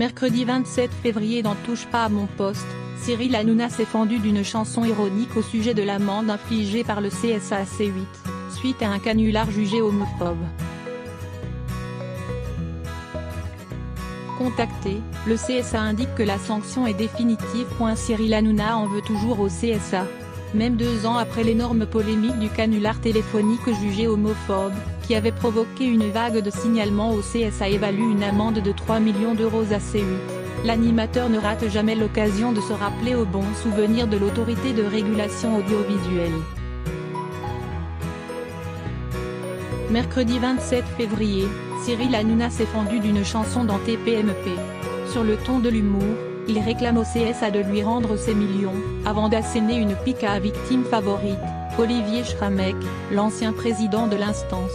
Mercredi 27 février dans Touche pas à mon poste, Cyril Hanouna s'est fendu d'une chanson ironique au sujet de l'amende infligée par le CSA à C8, suite à un canular jugé homophobe. Contacté, le CSA indique que la sanction est définitive. Cyril Hanouna en veut toujours au CSA. Même 2 ans après l'énorme polémique du canular téléphonique jugé homophobe, qui avait provoqué une vague de signalements, au CSA évalue une amende de 3 millions d'euros à C8. L'animateur ne rate jamais l'occasion de se rappeler au bon souvenir de l'autorité de régulation audiovisuelle. Mercredi 27 février, Cyril Hanouna s'est fendu d'une chanson dans TPMP. Sur le ton de l'humour, il réclame au CSA de lui rendre ses millions, avant d'asséner une pique à victime favorite, Olivier Schramek, l'ancien président de l'instance.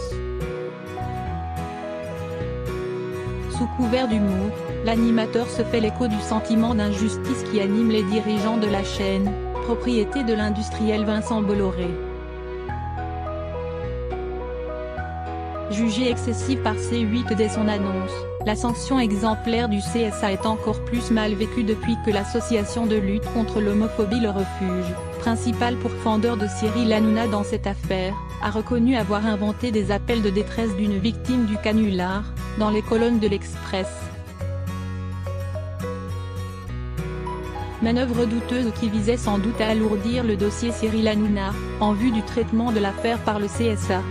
Sous couvert d'humour, l'animateur se fait l'écho du sentiment d'injustice qui anime les dirigeants de la chaîne, propriété de l'industriel Vincent Bolloré. Jugée excessive par C8 dès son annonce, la sanction exemplaire du CSA est encore plus mal vécue depuis que l'association de lutte contre l'homophobie Le Refuge, principal pourfendeur de Cyril Hanouna dans cette affaire, a reconnu avoir inventé des appels de détresse d'une victime du canular, dans les colonnes de l'Express. Manœuvre douteuse qui visait sans doute à alourdir le dossier Cyril Hanouna, en vue du traitement de l'affaire par le CSA.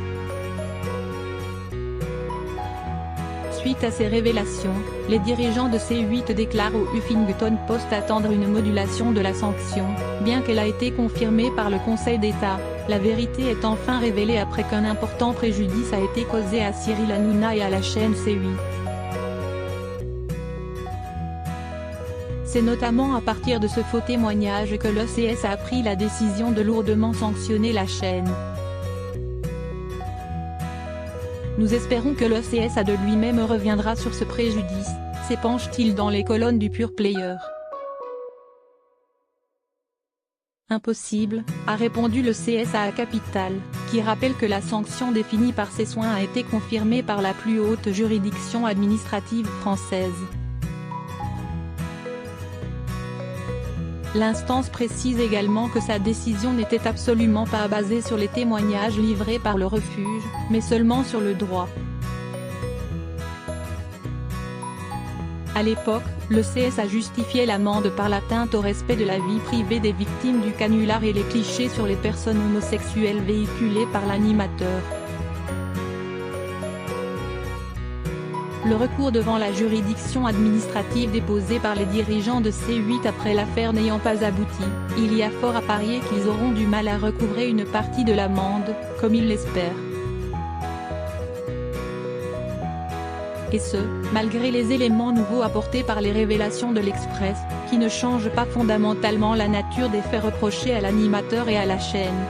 Suite à ces révélations, les dirigeants de C8 déclarent au Huffington Post attendre une modulation de la sanction, bien qu'elle a été confirmée par le Conseil d'État. La vérité est enfin révélée après qu'un important préjudice a été causé à Cyril Hanouna et à la chaîne C8. C'est notamment à partir de ce faux témoignage que le CSA a pris la décision de lourdement sanctionner la chaîne. Nous espérons que le CSA de lui-même reviendra sur ce préjudice, s'épanche-t-il dans les colonnes du Pure Player. Impossible, a répondu le CSA à Capital, qui rappelle que la sanction définie par ses soins a été confirmée par la plus haute juridiction administrative française. L'instance précise également que sa décision n'était absolument pas basée sur les témoignages livrés par le refuge, mais seulement sur le droit. À l'époque, le CSA justifiait l'amende par l'atteinte au respect de la vie privée des victimes du canular et les clichés sur les personnes homosexuelles véhiculés par l'animateur. Le recours devant la juridiction administrative déposé par les dirigeants de C8 après l'affaire n'ayant pas abouti, il y a fort à parier qu'ils auront du mal à recouvrer une partie de l'amende, comme ils l'espèrent. Et ce, malgré les éléments nouveaux apportés par les révélations de l'Express, qui ne changent pas fondamentalement la nature des faits reprochés à l'animateur et à la chaîne.